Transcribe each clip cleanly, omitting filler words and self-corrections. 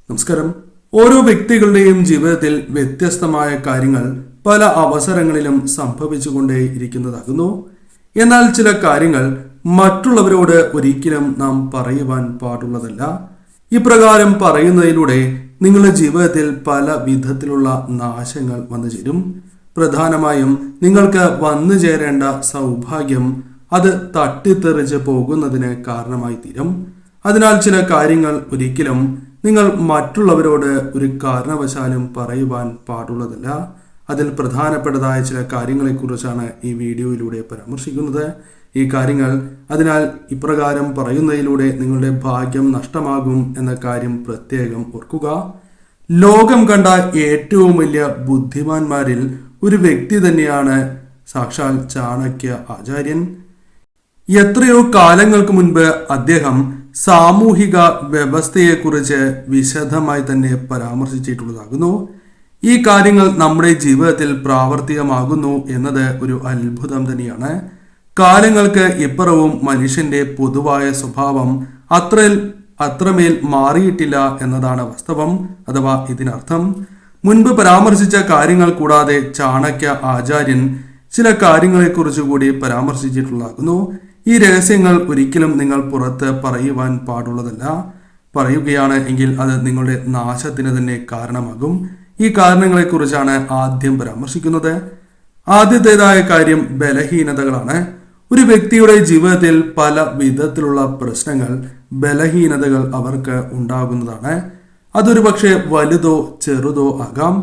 നമസ്കാരം. ഓരോ വ്യക്തികളുടെയും ജീവിതത്തിൽ വ്യത്യസ്തമായ കാര്യങ്ങൾ പല അവസരങ്ങളിലും സംഭവിച്ചുകൊണ്ടേയിരിക്കുന്നതാകുന്നു. എന്നാൽ ചില കാര്യങ്ങൾ മറ്റുള്ളവരോട് ഒരിക്കലും നാം പറയുവാൻ പാടുള്ളതല്ല. ഇപ്രകാരം പറയുന്നതിലൂടെ നിങ്ങളുടെ ജീവിതത്തിൽ പല വിധത്തിലുള്ള നാശങ്ങൾ വന്നു ചേരും. പ്രധാനമായും നിങ്ങൾക്ക് വന്നു ചേരേണ്ട സൗഭാഗ്യം അത് തട്ടിത്തെറിച്ച് പോകുന്നതിന് കാരണമായി തീരും. അതിനാൽ ചില കാര്യങ്ങൾ ഒരിക്കലും നിങ്ങൾ മറ്റുള്ളവരോട് ഒരു കാരണവശാലും പറയുവാൻ പാടുള്ളതല്ല. അതിൽ പ്രധാനപ്പെട്ടതായ ചില കാര്യങ്ങളെക്കുറിച്ചാണ് ഈ വീഡിയോയിലൂടെ പരാമർശിക്കുന്നത്. ഈ കാര്യങ്ങൾ അതിനാൽ ഇപ്രകാരം പറയുന്നതിലൂടെ നിങ്ങളുടെ ഭാഗ്യം നഷ്ടമാകും എന്ന കാര്യം പ്രത്യേകം ഓർക്കുക. ലോകം കണ്ട ഏറ്റവും വലിയ ബുദ്ധിമാന്മാരിൽ ഒരു വ്യക്തി തന്നെയാണ് സാക്ഷാൽ ചാണക്യ ആചാര്യൻ. എത്രയോ കാലങ്ങൾക്ക് മുൻപ് അദ്ദേഹം സാമൂഹിക വ്യവസ്ഥയെക്കുറിച്ച് വിശദമായി തന്നെ പരാമർശിച്ചിട്ടുള്ളതാകുന്നു. ഈ കാര്യങ്ങൾ നമ്മുടെ ജീവിതത്തിൽ പ്രാവർത്തികമാകുന്നു എന്നത് ഒരു അത്ഭുതം തന്നെയാണ്. കാലങ്ങൾക്ക് ഇപ്പുറവും മനുഷ്യന്റെ പൊതുവായ സ്വഭാവം അത്രമേൽ മാറിയിട്ടില്ല എന്നതാണ് വാസ്തവം. അഥവാ ഇതിനർത്ഥം മുൻപ് പരാമർശിച്ച കാര്യങ്ങൾ കൂടാതെ ചാണക്യ ആചാര്യൻ ചില കാര്യങ്ങളെക്കുറിച്ച് കൂടി പരാമർശിച്ചിട്ടുള്ളതാകുന്നു. ഈ രഹസ്യങ്ങൾ ഒരിക്കലും നിങ്ങൾ പുറത്ത് പറയുവാൻ പാടുള്ളതല്ല. പറയുകയാണ് എങ്കിൽ അത് നിങ്ങളുടെ നാശത്തിന് തന്നെ കാരണമാകും. ഈ കാരണങ്ങളെക്കുറിച്ചാണ് ആദ്യം പരാമർശിക്കുന്നത്. ആദ്യത്തേതായ കാര്യം ബലഹീനതകളാണ്. ഒരു വ്യക്തിയുടെ ജീവിതത്തിൽ പല വിധത്തിലുള്ള പ്രശ്നങ്ങൾ, ബലഹീനതകൾ അവർക്ക് ഉണ്ടാകുന്നതാണ്. അതൊരു പക്ഷേ വലുതോ ചെറുതോ ആകാം.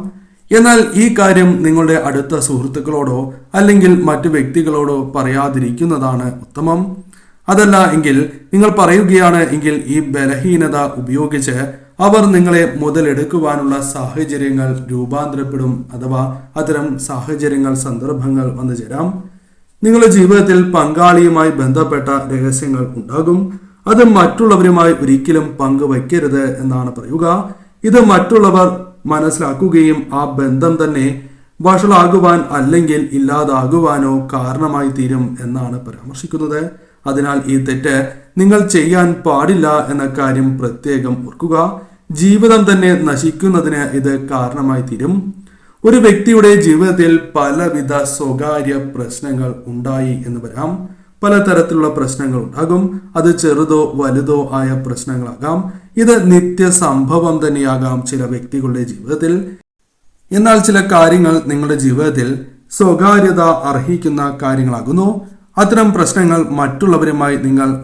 എന്നാൽ ഈ കാര്യം നിങ്ങളുടെ അടുത്ത സുഹൃത്തുക്കളോടോ അല്ലെങ്കിൽ മറ്റു വ്യക്തികളോടോ പറയാതിരിക്കുന്നതാണ് ഉത്തമം. അതല്ല എങ്കിൽ നിങ്ങൾ പറയുകയാണ് എങ്കിൽ ഈ ബലഹീനത ഉപയോഗിച്ച് അവർ നിങ്ങളെ മുതലെടുക്കുവാനുള്ള സാഹചര്യങ്ങൾ രൂപാന്തരപ്പെടും. അഥവാ അത്തരം സാഹചര്യങ്ങൾ, സന്ദർഭങ്ങൾ വന്നു ചേരാം. നിങ്ങളുടെ ജീവിതത്തിൽ പങ്കാളിയുമായി ബന്ധപ്പെട്ട രഹസ്യങ്ങൾ ഉണ്ടാകും. അത് മറ്റുള്ളവരുമായി ഒരിക്കലും പങ്കുവയ്ക്കരുത് എന്നാണ് പറയുക. ഇത് മറ്റുള്ളവർ മനസ്സിലാക്കുകയും ആ ബന്ധം തന്നെ വഷളാകുവാൻ അല്ലെങ്കിൽ ഇല്ലാതാകുവാനോ കാരണമായി തീരും എന്നാണ് പരാമർശിക്കുന്നത്. അതിനാൽ ഈ തെറ്റ് നിങ്ങൾ ചെയ്യാൻ പാടില്ല എന്ന കാര്യം പ്രത്യേകം ഓർക്കുക. ജീവിതം തന്നെ നശിക്കുന്നതിന് ഇത് കാരണമായി തീരും. ഒരു വ്യക്തിയുടെ ജീവിതത്തിൽ പലവിധ സ്വകാര്യ പ്രശ്നങ്ങൾ ഉണ്ടായി എന്ന് വരാം. പലതരത്തിലുള്ള പ്രശ്നങ്ങൾ ഉണ്ടാകും. അത് ചെറുതോ വലുതോ ആയ പ്രശ്നങ്ങളാകാം. ഇത് നിത്യസംഭവം തന്നെയാകാം ചില വ്യക്തികളുടെ ജീവിതത്തിൽ. എന്നാൽ ചില കാര്യങ്ങൾ നിങ്ങളുടെ ജീവിതത്തിൽ സ്വകാര്യത അർഹിക്കുന്ന കാര്യങ്ങളാകുന്നു. അത്തരം പ്രശ്നങ്ങൾ മറ്റുള്ളവരുമായി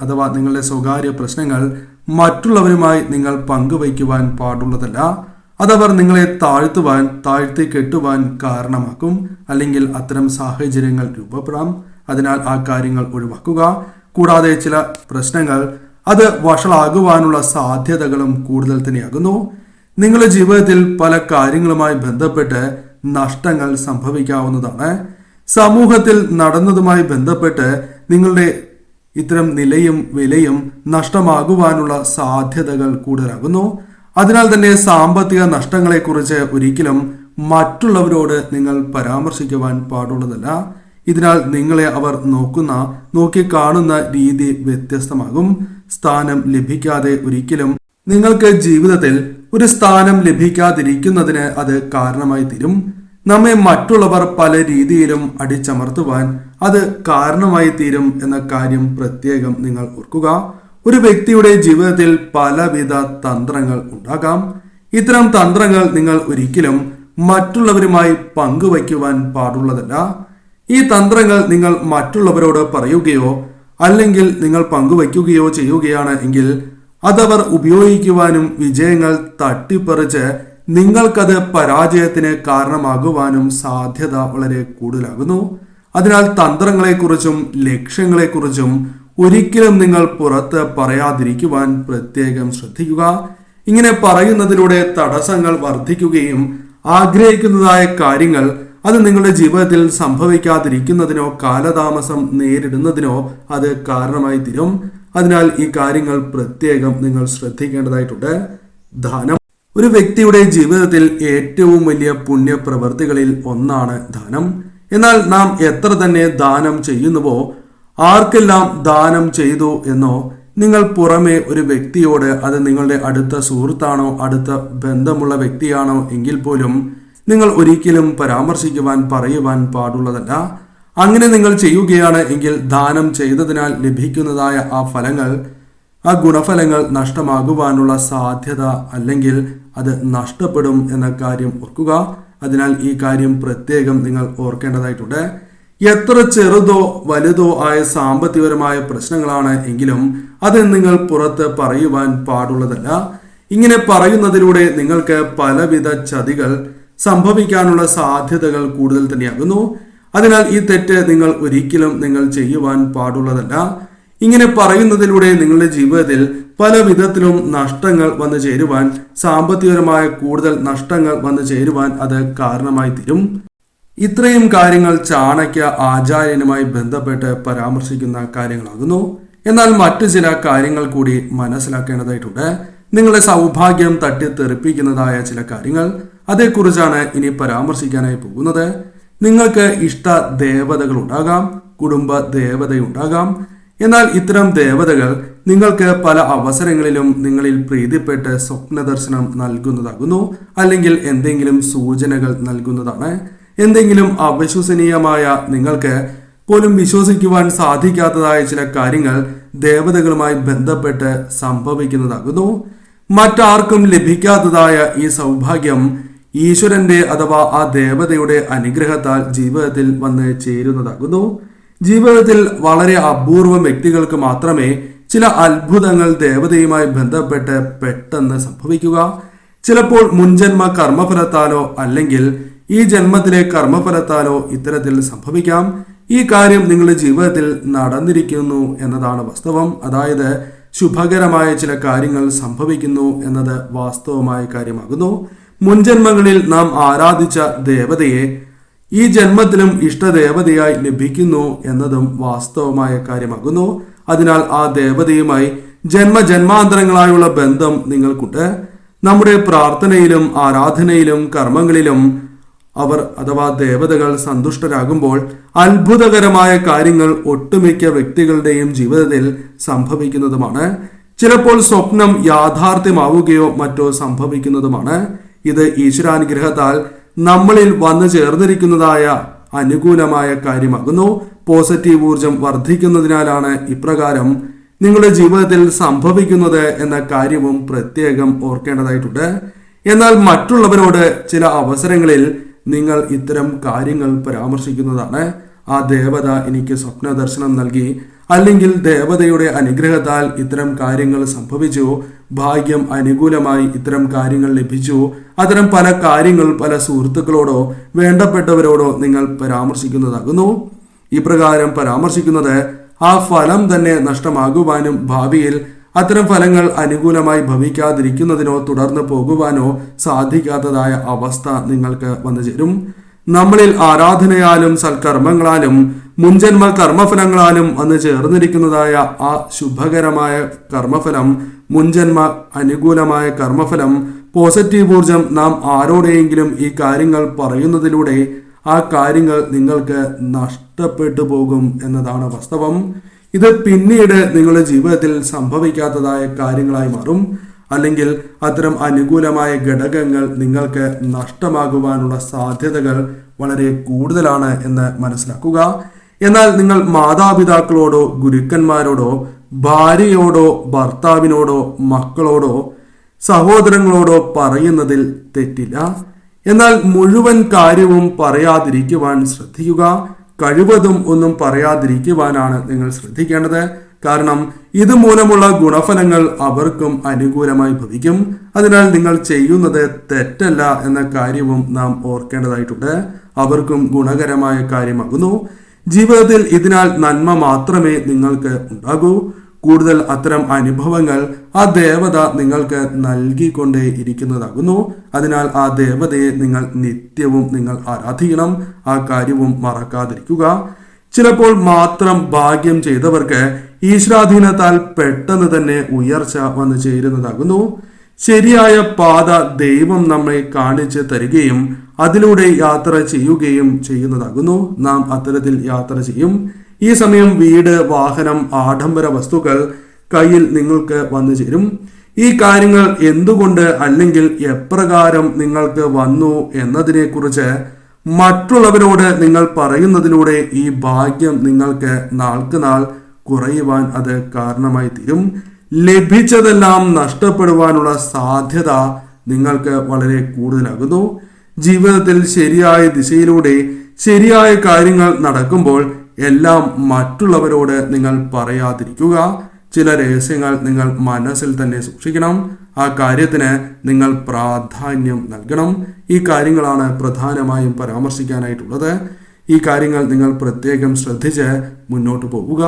അഥവാ നിങ്ങളുടെ സ്വകാര്യ പ്രശ്നങ്ങൾ മറ്റുള്ളവരുമായി നിങ്ങൾ പങ്കുവയ്ക്കുവാൻ പാടുള്ളതല്ല. അതവർ നിങ്ങളെ താഴ്ത്തി കെട്ടുവാൻ കാരണമാക്കും. അല്ലെങ്കിൽ അത്തരം സാഹചര്യങ്ങൾ രൂപപ്പെടാം. അതിനാൽ ആ കാര്യങ്ങൾ ഒഴിവാക്കുക. കൂടാതെ ചില പ്രശ്നങ്ങൾ അത് വഷളാകുവാനുള്ള സാധ്യതകളും കൂടുതൽ തന്നെയാകുന്നു. നിങ്ങളുടെ ജീവിതത്തിൽ പല കാര്യങ്ങളുമായി ബന്ധപ്പെട്ട് നഷ്ടങ്ങൾ സംഭവിക്കാവുന്നതാണ്. സമൂഹത്തിൽ നടന്നതുമായി ബന്ധപ്പെട്ട് നിങ്ങളുടെ ഇത്തരം നിലയും വിലയും നഷ്ടമാകുവാനുള്ള സാധ്യതകൾ കൂടുതലാകുന്നു. അതിനാൽ തന്നെ സാമ്പത്തിക നഷ്ടങ്ങളെക്കുറിച്ച് ഒരിക്കലും മറ്റുള്ളവരോട് നിങ്ങൾ പരാമർശിക്കുവാൻ പാടുള്ളതല്ല. ഇതിനാൽ നിങ്ങളെ അവർ നോക്കിക്കാണുന്ന രീതി വ്യത്യസ്തമാകും. സ്ഥാനം ലഭിക്കാതെ ഒരിക്കലും നിങ്ങൾക്ക് ജീവിതത്തിൽ ഒരു സ്ഥാനം ലഭിക്കാതിരിക്കുന്നതിന് അത് കാരണമായി തീരും. നമ്മെ മറ്റുള്ളവർ പല രീതിയിലും അടിച്ചമർത്തുവാൻ അത് കാരണമായി തീരും എന്ന കാര്യം പ്രത്യേകം നിങ്ങൾ ഓർക്കുക. ഒരു വ്യക്തിയുടെ ജീവിതത്തിൽ പലവിധ തന്ത്രങ്ങൾ ഉണ്ടാകാം. ഇത്തരം തന്ത്രങ്ങൾ നിങ്ങൾ ഒരിക്കലും മറ്റുള്ളവരുമായി പങ്കുവയ്ക്കുവാൻ പാടുള്ളതല്ല. ഈ തന്ത്രങ്ങൾ നിങ്ങൾ മറ്റുള്ളവരോട് പറയുകയോ അല്ലെങ്കിൽ നിങ്ങൾ പങ്കുവയ്ക്കുകയോ ചെയ്യുകയാണ് എങ്കിൽ അതവർ ഉപയോഗിക്കുവാനും വിജയങ്ങൾ തട്ടിപ്പറിച്ച് നിങ്ങൾക്കത് പരാജയത്തിന് കാരണമാകുവാനും സാധ്യത വളരെ കൂടുതലാകുന്നു. അതിനാൽ തന്ത്രങ്ങളെക്കുറിച്ചും ലക്ഷ്യങ്ങളെക്കുറിച്ചും ഒരിക്കലും നിങ്ങൾ പുറത്ത് പറയാതിരിക്കുവാൻ പ്രത്യേകം ശ്രദ്ധിക്കുക. ഇങ്ങനെ പറയുന്നതിലൂടെ തടസ്സങ്ങൾ വർദ്ധിക്കുകയും ആഗ്രഹിക്കുന്നതായ കാര്യങ്ങൾ അത് നിങ്ങളുടെ ജീവിതത്തിൽ സംഭവിക്കാതിരിക്കുന്നതിനോ കാലതാമസം നേരിടുന്നതിനോ അത് കാരണമായി തീരും. അതിനാൽ ഈ കാര്യങ്ങൾ പ്രത്യേകം നിങ്ങൾ ശ്രദ്ധിക്കേണ്ടതായിട്ടുണ്ട്. ദാനം ഒരു വ്യക്തിയുടെ ജീവിതത്തിൽ ഏറ്റവും വലിയ പുണ്യപ്രവൃത്തികളിൽ ഒന്നാണ് ദാനം. എന്നാൽ നാം എത്ര തന്നെ ദാനം ചെയ്യുന്നുവോ, ആർക്കെല്ലാം ദാനം ചെയ്തു എന്നോ നിങ്ങൾ പുറമെ ഒരു വ്യക്തിയോട്, അത് നിങ്ങളുടെ അടുത്ത സുഹൃത്താണോ അടുത്ത ബന്ധമുള്ള വ്യക്തിയാണോ എങ്കിൽ പോലും നിങ്ങൾ ഒരിക്കലും പരാമർശിക്കുവാൻ പറയുവാൻ പാടുള്ളതല്ല. അങ്ങനെ നിങ്ങൾ ചെയ്യുകയാണ് എങ്കിൽ ദാനം ചെയ്തതിനാൽ ലഭിക്കുന്നതായ ആ ഗുണഫലങ്ങൾ നഷ്ടമാകുവാനുള്ള സാധ്യത, അല്ലെങ്കിൽ അത് നഷ്ടപ്പെടും എന്ന കാര്യം ഓർക്കുക. അതിനാൽ ഈ കാര്യം പ്രത്യേകം നിങ്ങൾ ഓർക്കേണ്ടതായിട്ടുണ്ട്. എത്ര ചെറുതോ വലുതോ ആയ സാമ്പത്തികപരമായ പ്രശ്നങ്ങളാണ് എങ്കിലും അത് നിങ്ങൾ പുറത്ത് പറയുവാൻ പാടുള്ളതല്ല. ഇങ്ങനെ പറയുന്നതിലൂടെ നിങ്ങൾക്ക് പലവിധ ചതികൾ സംഭവിക്കാനുള്ള സാധ്യതകൾ കൂടുതൽ തന്നെയാകുന്നു. അതിനാൽ ഈ തെറ്റ് നിങ്ങൾ ഒരിക്കലും ചെയ്യുവാൻ പാടുള്ളതല്ല. ഇങ്ങനെ പറയുന്നതിലൂടെ നിങ്ങളുടെ ജീവിതത്തിൽ പല വിധത്തിലും നഷ്ടങ്ങൾ വന്നു ചേരുവാൻ, സാമ്പത്തികപരമായ കൂടുതൽ നഷ്ടങ്ങൾ വന്നു ചേരുവാൻ അത് കാരണമായി തീരും. ഇത്രയും കാര്യങ്ങൾ ചാണക്യ ആചാര്യനുമായി ബന്ധപ്പെട്ട് പരാമർശിക്കുന്ന കാര്യങ്ങളാകുന്നു. എന്നാൽ മറ്റു ചില കാര്യങ്ങൾ കൂടി മനസ്സിലാക്കേണ്ടതായിട്ടുണ്ട്. നിങ്ങളുടെ സൗഭാഗ്യം തട്ടിത്തെറിപ്പിക്കുന്നതായ ചില കാര്യങ്ങൾ, അതേക്കുറിച്ചാണ് ഇനി പരാമർശിക്കാനായി പോകുന്നത്. നിങ്ങൾക്ക് ഇഷ്ട ദേവതകൾ ഉണ്ടാകാം, കുടുംബ ദേവതയുണ്ടാകാം. എന്നാൽ ഇത്തരം ദേവതകൾ നിങ്ങൾക്ക് പല അവസരങ്ങളിലും നിങ്ങളിൽ പ്രീതിപ്പെട്ട് സ്വപ്ന ദർശനം നൽകുന്നതാകുന്നു, അല്ലെങ്കിൽ എന്തെങ്കിലും സൂചനകൾ നൽകുന്നതാണ്. എന്തെങ്കിലും അവിശ്വസനീയമായ, നിങ്ങൾക്ക് പോലും വിശ്വസിക്കുവാൻ സാധിക്കാത്തതായ ചില കാര്യങ്ങൾ ദേവതകളുമായി ബന്ധപ്പെട്ട് സംഭവിക്കുന്നതാകുന്നു. മറ്റാർക്കും ലഭിക്കാത്തതായ ഈ സൗഭാഗ്യം ഈശ്വരന്റെ അഥവാ ആ ദേവതയുടെ അനുഗ്രഹത്താൽ ജീവിതത്തിൽ വന്ന് ചേരുന്നതാകുന്നു. ജീവിതത്തിൽ വളരെ അപൂർവം വ്യക്തികൾക്ക് മാത്രമേ ചില അത്ഭുതങ്ങൾ ദേവതയുമായി ബന്ധപ്പെട്ട് പെട്ടെന്ന് സംഭവിക്കുക. ചിലപ്പോൾ മുൻജന്മ കർമ്മഫലത്താലോ അല്ലെങ്കിൽ ഈ ജന്മത്തിലെ കർമ്മഫലത്താലോ ഇത്തരത്തിൽ സംഭവിക്കാം. ഈ കാര്യം നിങ്ങളുടെ ജീവിതത്തിൽ നടന്നിരിക്കുന്നു എന്നതാണ് വാസ്തവം. അതായത് ശുഭകരമായ ചില കാര്യങ്ങൾ സംഭവിക്കുന്നു എന്നത് വാസ്തവമായ കാര്യമാകുന്നു. മുൻജന്മങ്ങളിൽ നാം ആരാധിച്ച ദേവതയെ ഈ ജന്മത്തിലും ഇഷ്ടദേവതയായി ലഭിക്കുന്നു എന്നതും വാസ്തവമായ കാര്യമാകുന്നു. അതിനാൽ ആ ദേവതയുമായി ജന്മാന്തരങ്ങളായുള്ള ബന്ധം നിങ്ങൾക്കുണ്ട്. നമ്മുടെ പ്രാർത്ഥനയിലും ആരാധനയിലും കർമ്മങ്ങളിലും അവർ അഥവാ ദേവതകൾ സന്തുഷ്ടരാകുമ്പോൾ അത്ഭുതകരമായ കാര്യങ്ങൾ ഒട്ടുമിക്ക വ്യക്തികളുടെയും ജീവിതത്തിൽ സംഭവിക്കുന്നതുമാണ്. ചിലപ്പോൾ സ്വപ്നം യാഥാർത്ഥ്യമാവുകയോ മറ്റോ സംഭവിക്കുന്നതുമാണ്. ഇത് ഈശ്വരാനുഗ്രഹത്താൽ നമ്മളിൽ വന്നു ചേർന്നിരിക്കുന്നതായ അനുകൂലമായ കാര്യമാകുന്നു. പോസിറ്റീവ് ഊർജം വർദ്ധിക്കുന്നതിനാലാണ് ഇപ്രകാരം നിങ്ങളുടെ ജീവിതത്തിൽ സംഭവിക്കുന്നത് എന്ന കാര്യവും പ്രത്യേകം ഓർക്കേണ്ടതായിട്ടുണ്ട്. എന്നാൽ മറ്റുള്ളവരോട് ചില അവസരങ്ങളിൽ നിങ്ങൾ ഇത്തരം കാര്യങ്ങൾ പരാമർശിക്കുന്നതാണ്. ആ ദേവത എനിക്ക് സ്വപ്ന ദർശനം നൽകി, അല്ലെങ്കിൽ ദേവതയുടെ അനുഗ്രഹത്താൽ ഇത്തരം കാര്യങ്ങൾ സംഭവിച്ചു, ഭാഗ്യം അനുകൂലമായി ഇത്തരം കാര്യങ്ങൾ ലഭിച്ചു. അത്തരം പല കാര്യങ്ങൾ പല സുഹൃത്തുക്കളോടോ വേണ്ടപ്പെട്ടവരോടോ നിങ്ങൾ പരാമർശിക്കുന്നതാകുന്നു. ഇപ്രകാരം പരാമർശിക്കുന്നത് ആ ഫലം തന്നെ നഷ്ടമാകുവാനും ഭാവിയിൽ അത്തരം ഫലങ്ങൾ അനുകൂലമായി ഭവിക്കാതിരിക്കുന്നതിനോ തുടർന്ന് പോകുവാനോ സാധിക്കാത്തതായ അവസ്ഥ നിങ്ങൾക്ക് വന്നു ചേരും. നമ്മളിൽ ആരാധനയാലും സൽക്കർമ്മങ്ങളാലും മുൻജന്മ കർമ്മഫലങ്ങളാലും വന്ന് ചേർന്നിരിക്കുന്നതായ ആ ശുഭകരമായ കർമ്മഫലം, മുൻജന്മ അനുകൂലമായ കർമ്മഫലം, പോസിറ്റീവ് ഊർജം നാം ആരോടെയെങ്കിലും ഈ കാര്യങ്ങൾ പറയുന്നതിലൂടെ ആ കാര്യങ്ങൾ നിങ്ങൾക്ക് നഷ്ടപ്പെട്ടു പോകും എന്നതാണ് വാസ്തവം. ഇത് പിന്നീട് നിങ്ങളുടെ ജീവിതത്തിൽ സംഭവിക്കാത്തതായ കാര്യങ്ങളായി മാറും, അല്ലെങ്കിൽ അത്തരം അനുകൂലമായ ഘടകങ്ങൾ നിങ്ങൾക്ക് നഷ്ടമാകുവാനുള്ള സാധ്യതകൾ വളരെ കൂടുതലാണ് എന്ന് മനസ്സിലാക്കുക. എന്നാൽ നിങ്ങൾ മാതാപിതാക്കളോടോ ഗുരുക്കന്മാരോടോ ഭാര്യയോടോ ഭർത്താവിനോടോ മക്കളോടോ സഹോദരങ്ങളോടോ പറയുന്നതിൽ തെറ്റില്ല. എന്നാൽ മുഴുവൻ കാര്യവും പറയാതിരിക്കുവാൻ ശ്രദ്ധിക്കുക. കഴിവതും ഒന്നും പറയാതിരിക്കുവാനാണ് നിങ്ങൾ ശ്രദ്ധിക്കേണ്ടത്. കാരണം ഇതുമൂലമുള്ള ഗുണഫലങ്ങൾ അവർക്കും അനുകൂലമായി ഭവിക്കും. അതിനാൽ നിങ്ങൾ ചെയ്യുന്നത് തെറ്റല്ല എന്ന കാര്യവും നാം ഓർക്കേണ്ടതായിട്ടുണ്ട്. അവർക്കും ഗുണകരമായ കാര്യമാകുന്നു. ജീവിതത്തിൽ ഇതിനാൽ നന്മ മാത്രമേ നിങ്ങൾക്ക് ഉണ്ടാകൂ. കൂടുതൽ അത്തരം അനുഭവങ്ങൾ ആ ദേവത നിങ്ങൾക്ക് നൽകിക്കൊണ്ടേ ഇരിക്കുന്നതാകുന്നു. അതിനാൽ ആ ദേവതയെ നിങ്ങൾ നിത്യവും ആരാധിക്കണം. ആ കാര്യവും മറക്കാതിരിക്കുക. ചിലപ്പോൾ മാത്രം ഭാഗ്യം ചെയ്തവർക്ക് ഈശ്വരാധീനത്താൽ പെട്ടെന്ന് തന്നെ ഉയർച്ച വന്നു ചേരുന്നതാകുന്നു. ശരിയായ പാത ദൈവം നമ്മെ കാണിച്ച് തരികയും അതിലൂടെ യാത്ര ചെയ്യുകയും ചെയ്യുന്നതാകുന്നു. നാം അത്തരത്തിൽ യാത്ര ചെയ്യും. ഈ സമയം വീട്, വാഹനം, ആഡംബര വസ്തുക്കൾ കയ്യിൽ നിങ്ങൾക്ക് വന്നു ചേരും. ഈ കാര്യങ്ങൾ എന്തുകൊണ്ട് അല്ലെങ്കിൽ എപ്രകാരം നിങ്ങൾക്ക് വന്നു എന്നതിനെക്കുറിച്ച് മറ്റുള്ളവരോട് നിങ്ങൾ പറയുന്നതിലൂടെ ഈ ഭാഗ്യം നിങ്ങൾക്ക് നാൾക്ക് നാൾ കുറയുവാൻ അത് കാരണമായി തീരും. ലഭിച്ചതെല്ലാം നഷ്ടപ്പെടുവാനുള്ള സാധ്യത നിങ്ങൾക്ക് വളരെ കൂടുതലാകുന്നു. ജീവിതത്തിൽ ശരിയായ ദിശയിലൂടെ ശരിയായ കാര്യങ്ങൾ നടക്കുമ്പോൾ എല്ലാം മറ്റുള്ളവരോട് നിങ്ങൾ പറയാതിരിക്കുക. ചില രഹസ്യങ്ങൾ നിങ്ങൾ മനസ്സിൽ തന്നെ സൂക്ഷിക്കണം. ആ കാര്യത്തിന് നിങ്ങൾ പ്രാധാന്യം നൽകണം. ഈ കാര്യങ്ങളാണ് പ്രധാനമായും പരാമർശിക്കാനായിട്ടുള്ളത്. ഈ കാര്യങ്ങൾ നിങ്ങൾ പ്രത്യേകം ശ്രദ്ധിച്ച് മുന്നോട്ട് പോവുക.